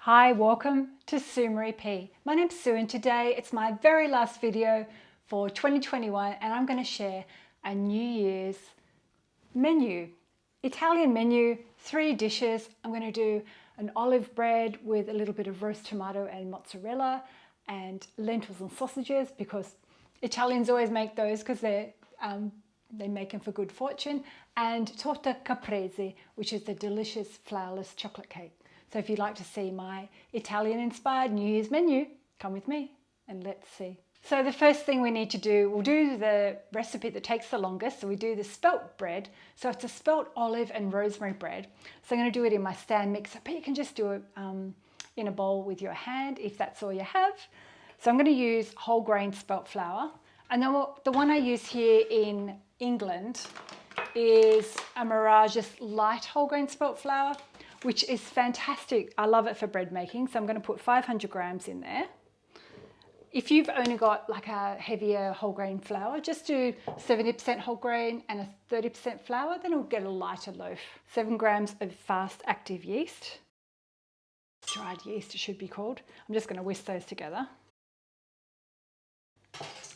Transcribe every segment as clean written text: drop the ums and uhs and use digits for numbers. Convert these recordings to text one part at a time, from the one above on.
Hi, welcome to Sue Maree P. My name's Sue and today it's my very last video for 2021 and I'm going to share a New Year's menu. Italian menu, 3 dishes. I'm going to do an olive bread with a little bit of roast tomato and mozzarella and lentils and sausages because Italians always make those because they make them for good fortune, and Torta Caprese, which is the delicious flourless chocolate cake. So if you'd like to see my Italian-inspired New Year's menu, come with me and let's see. So the first thing we need to do, we'll do the recipe that takes the longest. So we do the spelt bread. So it's a spelt olive and rosemary bread. So I'm going to do it in my stand mixer, but you can just do it in a bowl with your hand if that's all you have. So I'm going to use whole grain spelt flour. And then the one I use here in England is a Mirage's light whole grain spelt flour, which is fantastic. I love it for bread making. So I'm going to put 500 grams in there. If you've only got like a heavier whole grain flour, just do 70% whole grain and a 30% flour, then it'll get a lighter loaf. 7 grams of fast active yeast. Dried yeast it should be called. I'm just going to whisk those together.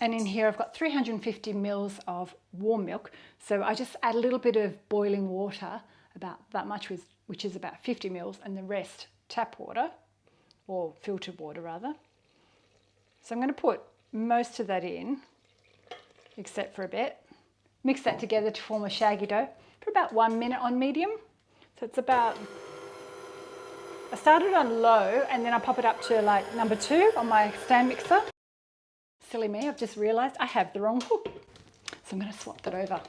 And in here I've got 350 mils of warm milk. So I just add a little bit of boiling water, about that much, which is about 50 mils, and the rest tap water, or filtered water rather. So I'm going to put most of that in, except for a bit. Mix that together to form a shaggy dough for about 1 minute on medium. So it's about, I started on low and then I pop it up to like number 2 on my stand mixer. Silly me, I've just realised I have the wrong hook. So I'm going to swap that over.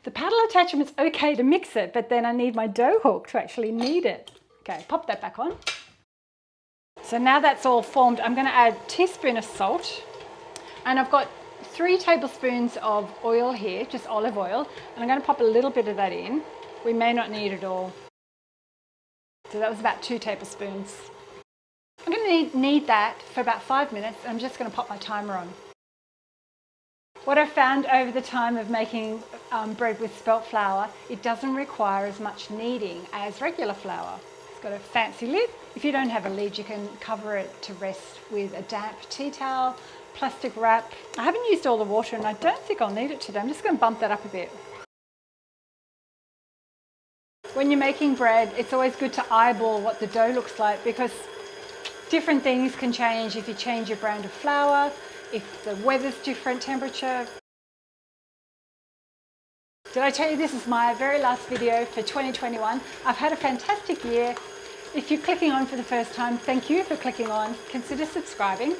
The paddle attachment's okay to mix it, but then I need my dough hook to actually knead it. Okay, pop that back on. So now that's all formed, I'm going to add a teaspoon of salt. And I've got 3 tablespoons of oil here, just olive oil. And I'm going to pop a little bit of that in. We may not need it all. So that was about 2 tablespoons. I'm going to knead that for about 5 minutes. I'm just going to pop my timer on. What I've found over the time of making bread with spelt flour, it doesn't require as much kneading as regular flour. It's got a fancy lid. If you don't have a lid, you can cover it to rest with a damp tea towel, plastic wrap. I haven't used all the water and I don't think I'll need it today. I'm just going to bump that up a bit. When you're making bread, it's always good to eyeball what the dough looks like because different things can change if you change your brand of flour, if the weather's different temperature. Did I tell you this is my very last video for 2021? I've had a fantastic year. If you're clicking on for the first time, thank you for clicking on. Consider subscribing.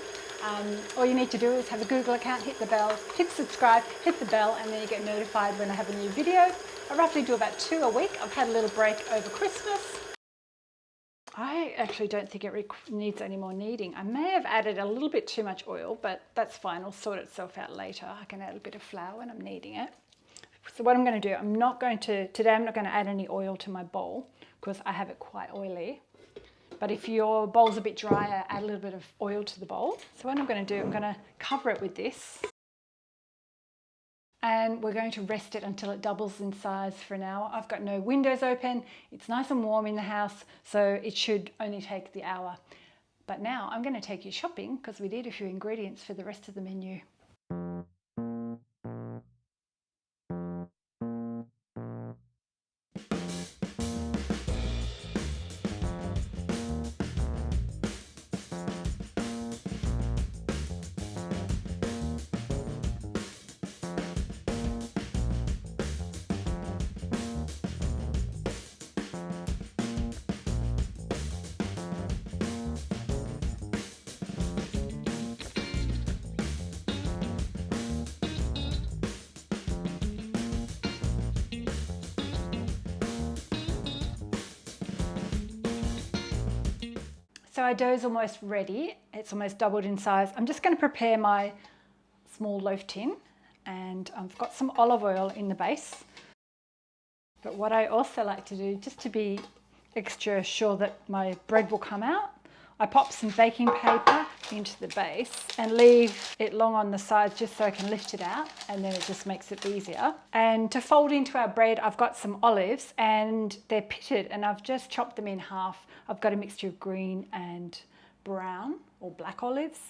All you need to do is have a Google account, hit the bell, hit subscribe, hit the bell, and then you get notified when I have a new video. I roughly do about 2 a week. I've had a little break over Christmas. I actually don't think it needs any more kneading. I may have added a little bit too much oil, but that's fine. It'll sort itself out later. I can add a bit of flour when I'm kneading it. So what I'm going to do, today I'm not going to add any oil to my bowl because I have it quite oily. But if your bowl's a bit drier, add a little bit of oil to the bowl. So what I'm going to do, I'm going to cover it with this. And we're going to rest it until it doubles in size for an hour. I've got no windows open. It's nice and warm in the house, so it should only take the hour. But now I'm going to take you shopping because we need a few ingredients for the rest of the menu. So our dough's almost ready. It's almost doubled in size. I'm just going to prepare my small loaf tin, and I've got some olive oil in the base. But what I also like to do, just to be extra sure that my bread will come out, I pop some baking paper into the base and leave it long on the sides just so I can lift it out, and then it just makes it easier. And to fold into our bread, I've got some olives and they're pitted and I've just chopped them in half. I've got a mixture of green and brown or black olives.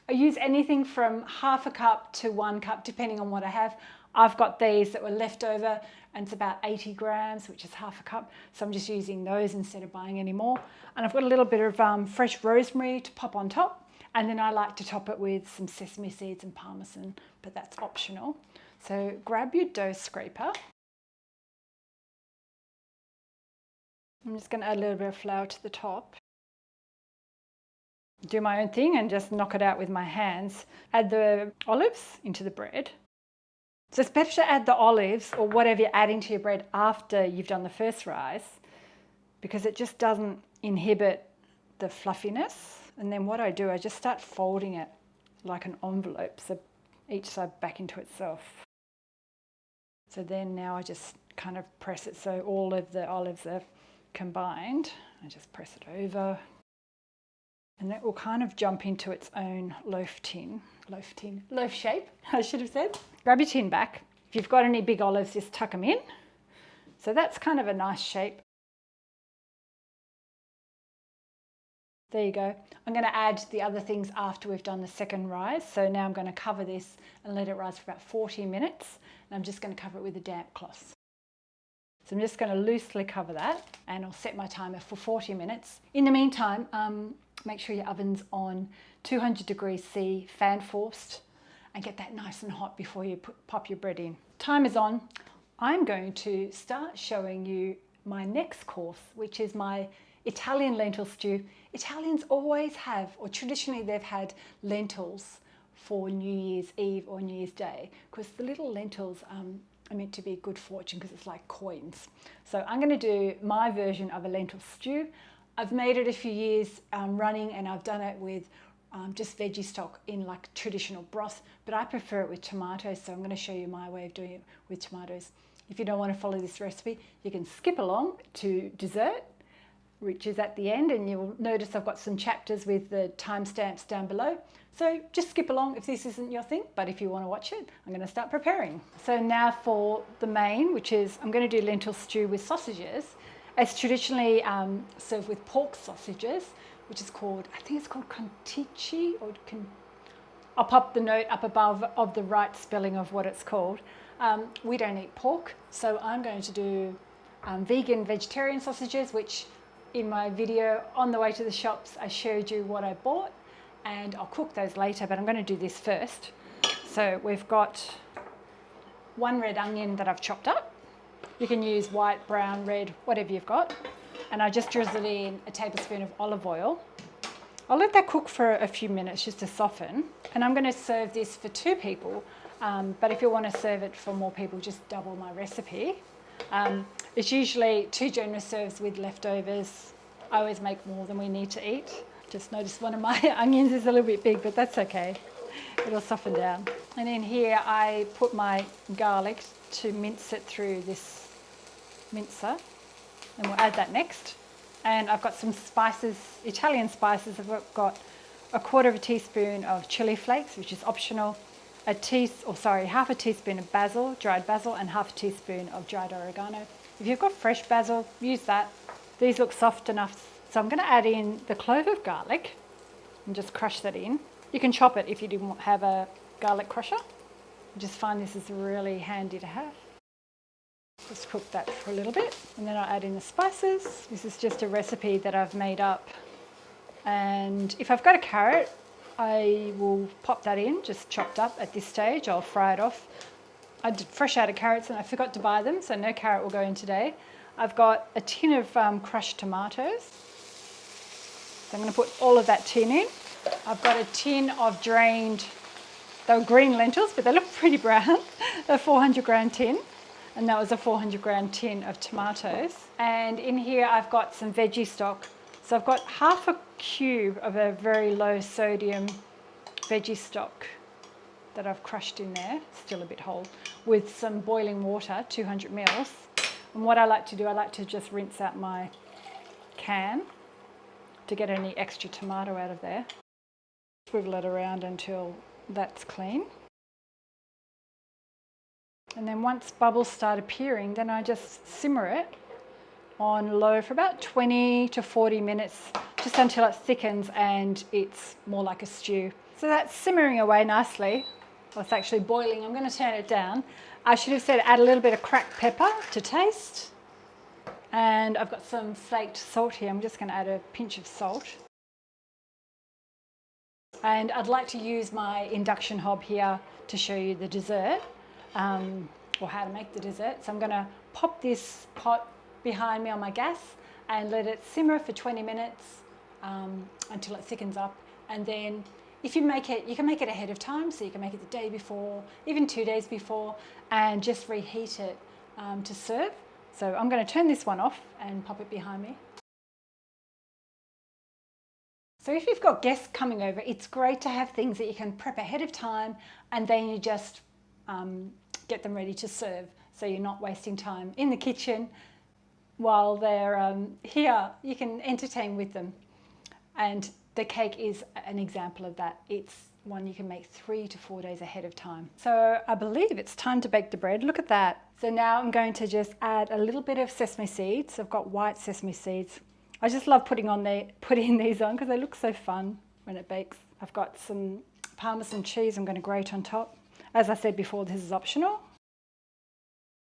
I use anything from half a cup to 1 cup depending on what I have. I've got these that were left over and it's about 80 grams, which is half a cup. So I'm just using those instead of buying any more. And I've got a little bit of fresh rosemary to pop on top. And then I like to top it with some sesame seeds and parmesan, but that's optional. So grab your dough scraper. I'm just going to add a little bit of flour to the top. Do my own thing and just knock it out with my hands. Add the olives into the bread. So it's better to add the olives or whatever you're adding to your bread after you've done the first rise, because it just doesn't inhibit the fluffiness. And then what I do, I just start folding it like an envelope, so each side back into itself. So then now I just kind of press it so all of the olives are combined. I just press it over. And that will kind of jump into its own loaf shape, I should have said. Grab your tin back. If you've got any big olives, just tuck them in. So that's kind of a nice shape. There you go. I'm going to add the other things after we've done the second rise. So now I'm going to cover this and let it rise for about 40 minutes. And I'm just going to cover it with a damp cloth. So I'm just going to loosely cover that and I'll set my timer for 40 minutes. In the meantime, make sure your oven's on 200 degrees C, fan forced, and get that nice and hot before you pop your bread in. Time is on. I'm going to start showing you my next course, which is my Italian lentil stew. Italians always have, or traditionally they've had lentils for New Year's Eve or New Year's Day, because the little lentils are meant to be good fortune because it's like coins. So I'm going to do my version of a lentil stew. I've made it a few years running and I've done it with just veggie stock in like traditional broth, but I prefer it with tomatoes, so I'm going to show you my way of doing it with tomatoes. If you don't want to follow this recipe, you can skip along to dessert, which is at the end, and you'll notice I've got some chapters with the timestamps down below. So just skip along if this isn't your thing, but if you want to watch it, I'm going to start preparing. So now for the main, which is I'm going to do lentil stew with sausages. It's traditionally served with pork sausages, which is called, I think it's called contici, or I'll pop the note up above of the right spelling of what it's called. We don't eat pork, so I'm going to do vegan vegetarian sausages, which in my video on the way to the shops, I showed you what I bought, and I'll cook those later, but I'm going to do this first. So we've got 1 red onion that I've chopped up. You can use white, brown, red, whatever you've got. And I just drizzle in a tablespoon of olive oil. I'll let that cook for a few minutes just to soften. And I'm going to serve this for 2 people. But if you want to serve it for more people, just double my recipe. It's usually 2 generous serves with leftovers. I always make more than we need to eat. Just noticed one of my onions is a little bit big, but that's okay. It'll soften down. And in here I put my garlic to mince it through this mincer. And we'll add that next. And I've got some spices, Italian spices. I've got 1/4 teaspoon of chili flakes, which is optional. Half a teaspoon of basil, dried basil, and half a teaspoon of dried oregano. If you've got fresh basil, use that. These look soft enough. So I'm going to add in the clove of garlic and just crush that in. You can chop it if you didn't have a garlic crusher. I just find this is really handy to have. Just cook that for a little bit, and then I'll add in the spices. This is just a recipe that I've made up. And if I've got a carrot, I will pop that in, just chopped up at this stage. I'll fry it off. I did fresh out of carrots and I forgot to buy them, so no carrot will go in today. I've got a tin of crushed tomatoes. So I'm going to put all of that tin in. I've got a tin of drained, they were green lentils, but they look pretty brown. A 400 gram tin. And that was a 400 gram tin of tomatoes. And in here I've got some veggie stock. So I've got half a cube of a very low sodium veggie stock that I've crushed in there, still a bit whole, with some boiling water, 200 mils. And what I like to do, I like to just rinse out my can to get any extra tomato out of there. Swivel it around until that's clean. And then once bubbles start appearing, then I just simmer it on low for about 20 to 40 minutes, just until it thickens and it's more like a stew. So that's simmering away nicely. Well, it's actually boiling. I'm going to turn it down. I should have said add a little bit of cracked pepper to taste. And I've got some flaked salt here. I'm just going to add a pinch of salt. And I'd like to use my induction hob here to show you the dessert, or how to make the dessert. So I'm going to pop this pot behind me on my gas and let it simmer for 20 minutes until it thickens up. And then if you make it, you can make it ahead of time, so you can make it the day before, even 2 days before, and just reheat it to serve. So I'm going to turn this one off and pop it behind me. So if you've got guests coming over, it's great to have things that you can prep ahead of time, and then you just get them ready to serve, so you're not wasting time in the kitchen while they're here. You can entertain with them. And the cake is an example of that. It's one you can make 3 to 4 days ahead of time. So I believe it's time to bake the bread. Look at that. So now I'm going to just add a little bit of sesame seeds. I've got white sesame seeds. I just love putting these on because they look so fun when it bakes. I've got some Parmesan cheese I'm going to grate on top. As I said before, this is optional.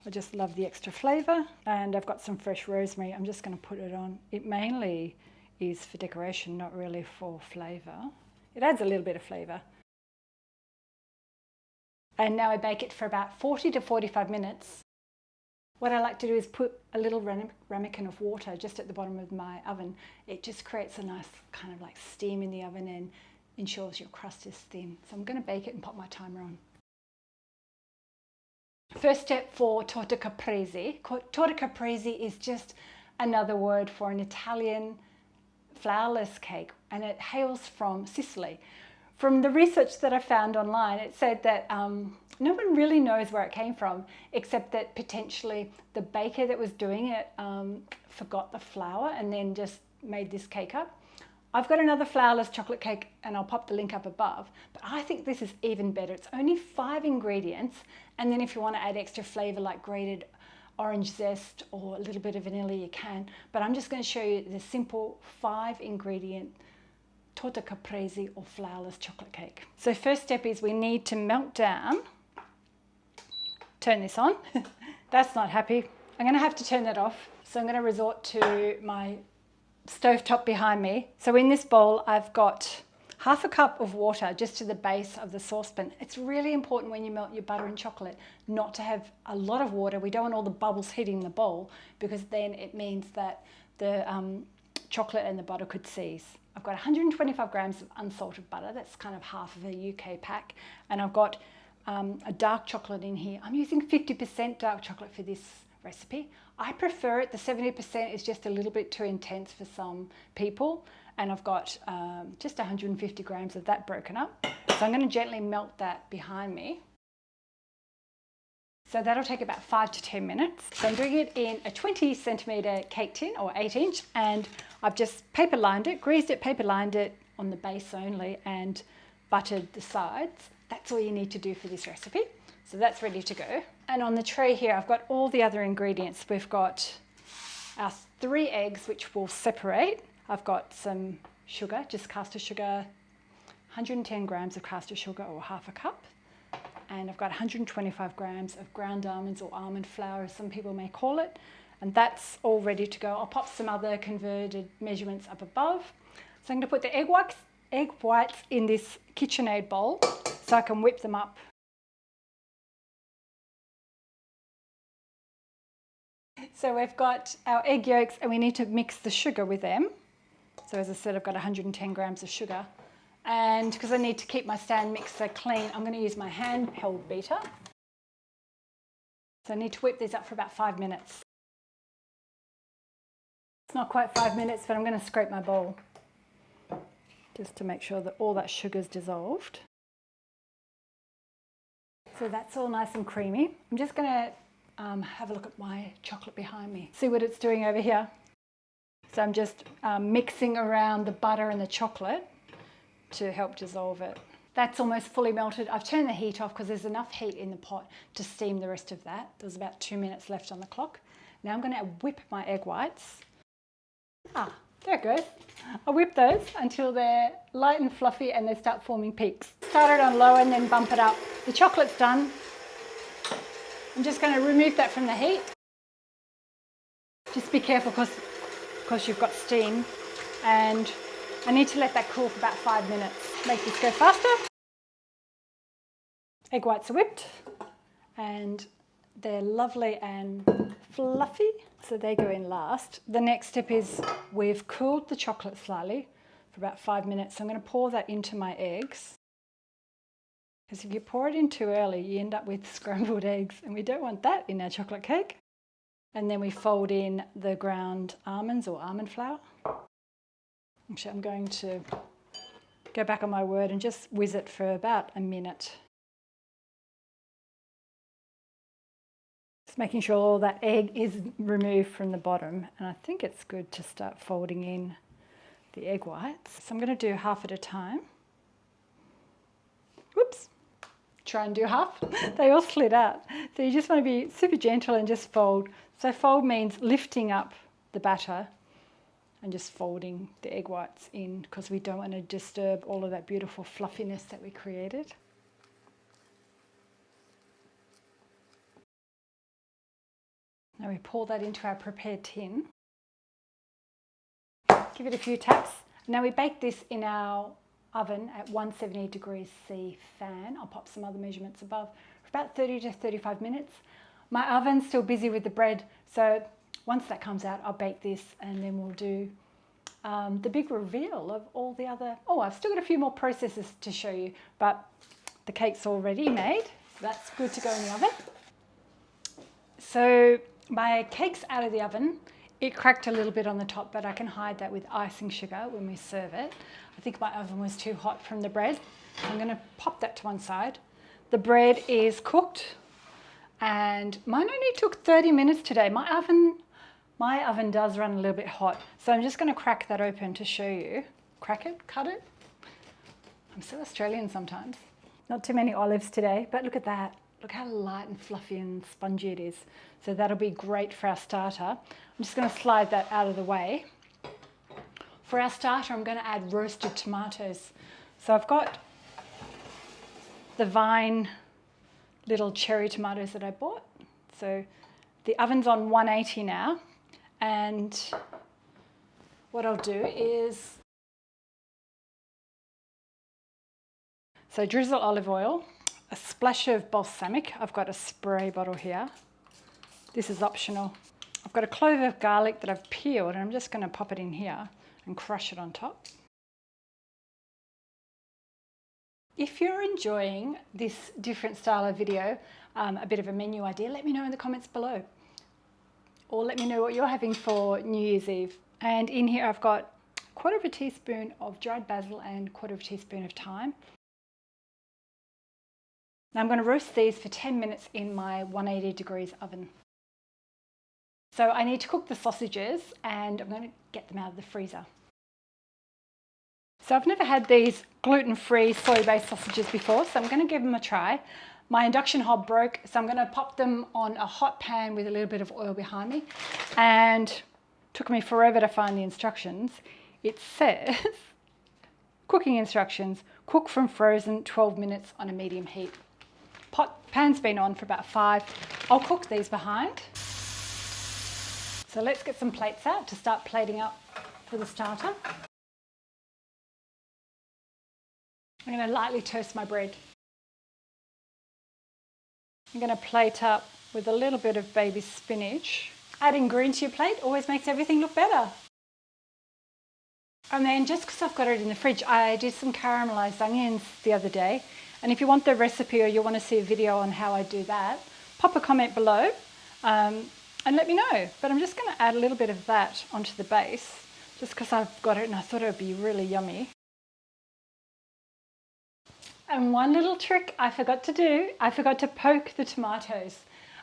I just love the extra flavour. And I've got some fresh rosemary. I'm just going to put it on. It mainly is for decoration, not really for flavour. It adds a little bit of flavour. And now I bake it for about 40 to 45 minutes. What I like to do is put a little ramekin of water just at the bottom of my oven. It just creates a nice kind of like steam in the oven and ensures your crust is thin. So I'm going to bake it and pop my timer on. First step for Torta Caprese. Torta Caprese is just another word for an Italian flourless cake, and it hails from Sicily. From the research that I found online, it said that no one really knows where it came from, except that potentially the baker that was doing it forgot the flour and then just made this cake up. I've got another flourless chocolate cake and I'll pop the link up above, but I think this is even better. It's only 5 ingredients, and then if you want to add extra flavour like grated orange zest or a little bit of vanilla, you can, but I'm just going to show you the simple 5 ingredient Torta Caprese or flourless chocolate cake. So first step is we need to melt down, turn this on. That's not happy. I'm going to have to turn that off. So I'm going to resort to my stovetop behind me. So in this bowl, I've got half a cup of water just to the base of the saucepan. It's really important when you melt your butter and chocolate not to have a lot of water. We don't want all the bubbles hitting the bowl, because then it means that the chocolate and the butter could seize. I've got 125 grams of unsalted butter. That's kind of half of a UK pack. And I've got a dark chocolate in here. I'm using 50% dark chocolate for this recipe. I prefer it. The 70% is just a little bit too intense for some people. And I've got just 150 grams of that broken up. So I'm going to gently melt that behind me. So that'll take about 5 to 10 minutes. So I'm doing it in a 20 centimetre cake tin, or 8-inch, and I've just paper lined it, greased it, paper lined it on the base only, and buttered the sides. That's all you need to do for this recipe. So that's ready to go. And on the tray here, I've got all the other ingredients. We've got our 3 eggs, which we'll separate. I've got some sugar, just caster sugar, 110 grams of caster sugar, or half a cup. And I've got 125 grams of ground almonds, or almond flour, as some people may call it. And that's all ready to go. I'll pop some other converted measurements up above. So I'm going to put the egg whites in this KitchenAid bowl so I can whip them up. So we've got our egg yolks, and we need to mix the sugar with them. So as I said, I've got 110 grams of sugar. And because I need to keep my stand mixer clean, I'm going to use my handheld beater. So I need to whip these up for about 5 minutes. It's not quite 5 minutes, but I'm going to scrape my bowl just to make sure that all that sugar's dissolved. So that's all nice and creamy. I'm just going to have a look at my chocolate behind me. See what it's doing over here. So I'm just mixing around the butter and the chocolate to help dissolve it. That's almost fully melted. I've turned the heat off because there's enough heat in the pot to steam the rest of that. There's about 2 minutes left on the clock. Now I'm going to whip my egg whites. Ah, there it goes. I whip those until they're light and fluffy and they start forming peaks. Start it on low and then bump it up. The chocolate's done. I'm just going to remove that from the heat. Just be careful because you've got steam, and I need to let that cool for about 5 minutes. Make this go faster. Egg whites are whipped and they're lovely and fluffy, so they go in last. The next step is we've cooled the chocolate slightly for about 5 minutes. So I'm going to pour that into my eggs, because if you pour it in too early, you end up with scrambled eggs, and we don't want that in our chocolate cake. And then we fold in the ground almonds or almond flour. Actually, I'm going to go back on my word and just whiz it for about a minute. Just making sure all that egg is removed from the bottom. And I think it's good to start folding in the egg whites. So I'm going to do half at a time. Whoops. Try and do half. They all slid out. So you just want to be super gentle and just fold. So fold means lifting up the batter and just folding the egg whites in, because we don't want to disturb all of that beautiful fluffiness that we created. Now we pour that into our prepared tin. Give it a few taps. Now we bake this in our oven at 170 degrees C fan. I'll pop some other measurements above, for about 30 to 35 minutes. My oven's still busy with the bread, so once that comes out, I'll bake this and then we'll do the big reveal of all the other... Oh, I've still got a few more processes to show you, but the cake's already made, so that's good to go in the oven. So my cake's out of the oven. It cracked a little bit on the top, but I can hide that with icing sugar when we serve it. I think my oven was too hot from the bread. I'm going to pop that to one side. The bread is cooked, and mine only took 30 minutes today. My oven does run a little bit hot, so I'm just going to crack that open to show you. Crack it, cut it. I'm so Australian sometimes. Not too many olives today, but look at that. Look how light and fluffy and spongy it is. So that'll be great for our starter. I'm just going to slide that out of the way. For our starter, I'm going to add roasted tomatoes. So I've got the Vine little cherry tomatoes that I bought. So the oven's on 180 now. And what I'll do is, so drizzle olive oil, a splash of balsamic. I've got a spray bottle here. This is optional. I've got a clove of garlic that I've peeled, and I'm just going to pop it in here and crush it on top. If you're enjoying this different style of video, a bit of a menu idea, let me know in the comments below. Or let me know what you're having for New Year's Eve. And in here I've got 1/4 teaspoon of dried basil and 1/4 teaspoon of thyme. Now I'm going to roast these for 10 minutes in my 180 degrees oven. So I need to cook the sausages, and I'm going to get them out of the freezer. So I've never had these gluten-free soy-based sausages before, so I'm going to give them a try. My induction hob broke, so I'm going to pop them on a hot pan with a little bit of oil behind me. And it took me forever to find the instructions. It says, cooking instructions, cook from frozen 12 minutes on a medium heat. Pan's been on for about 5. I'll cook these behind. So let's get some plates out to start plating up for the starter. I'm going to lightly toast my bread. I'm going to plate up with a little bit of baby spinach. Adding green to your plate always makes everything look better. And then just because I've got it in the fridge, I did some caramelised onions the other day. And if you want the recipe or you want to see a video on how I do that, pop a comment below and let me know. But I'm just going to add a little bit of that onto the base, just because I've got it and I thought it would be really yummy. And one little trick I forgot to do, I forgot to poke the tomatoes.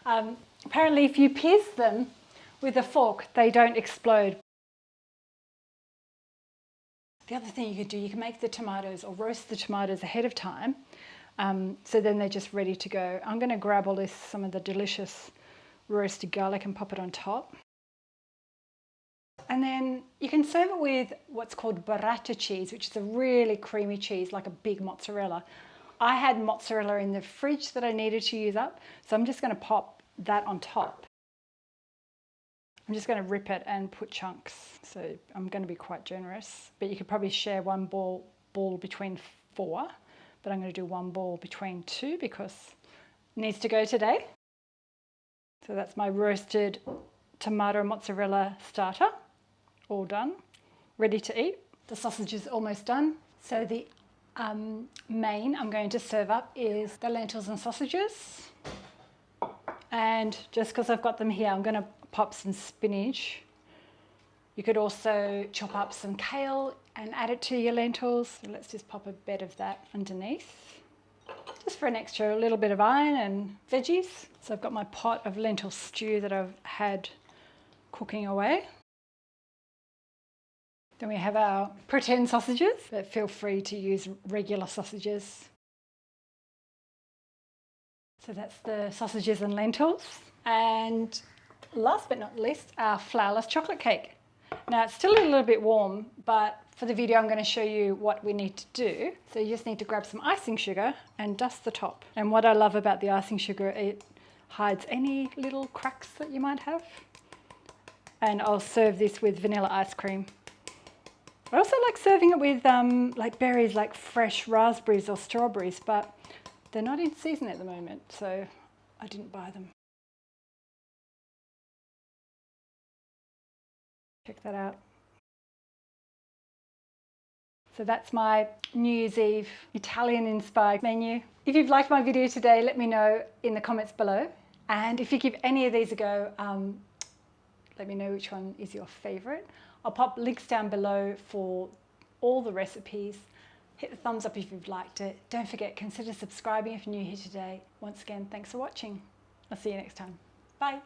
Apparently if you pierce them with a fork, they don't explode. The other thing you could do, you can make the tomatoes or roast the tomatoes ahead of time, so then they're just ready to go. I'm going to grab all this, some of the delicious roasted garlic, and pop it on top. And then you can serve it with what's called burrata cheese, which is a really creamy cheese, like a big mozzarella. I had mozzarella in the fridge that I needed to use up, so I'm just going to pop that on top. I'm just going to rip it and put chunks, so I'm going to be quite generous, but you could probably share one ball between 4, but I'm going to do one ball between 2 because it needs to go today. So that's my roasted tomato mozzarella starter, all done, ready to eat. The sausage is almost done. So the main I'm going to serve up is the lentils and sausages. And just because I've got them here, I'm going to pop some spinach. You could also chop up some kale and add it to your lentils. So let's just pop a bit of that underneath, just for an extra little bit of iron and veggies. So I've got my pot of lentil stew that I've had cooking away. Then we have our pretend sausages, but feel free to use regular sausages. So that's the sausages and lentils. And last but not least, our flourless chocolate cake. Now it's still a little bit warm, but for the video I'm going to show you what we need to do. So you just need to grab some icing sugar and dust the top. And what I love about the icing sugar, it hides any little cracks that you might have. And I'll serve this with vanilla ice cream. I also like serving it with like berries, like fresh raspberries or strawberries, but they're not in season at the moment, so I didn't buy them. Check that out. So that's my New Year's Eve Italian-inspired menu. If you've liked my video today, let me know in the comments below. And if you give any of these a go, let me know which one is your favourite. I'll pop links down below for all the recipes. Hit the thumbs up if you've liked it. Don't forget, consider subscribing if you're new here today. Once again, thanks for watching. I'll see you next time. Bye.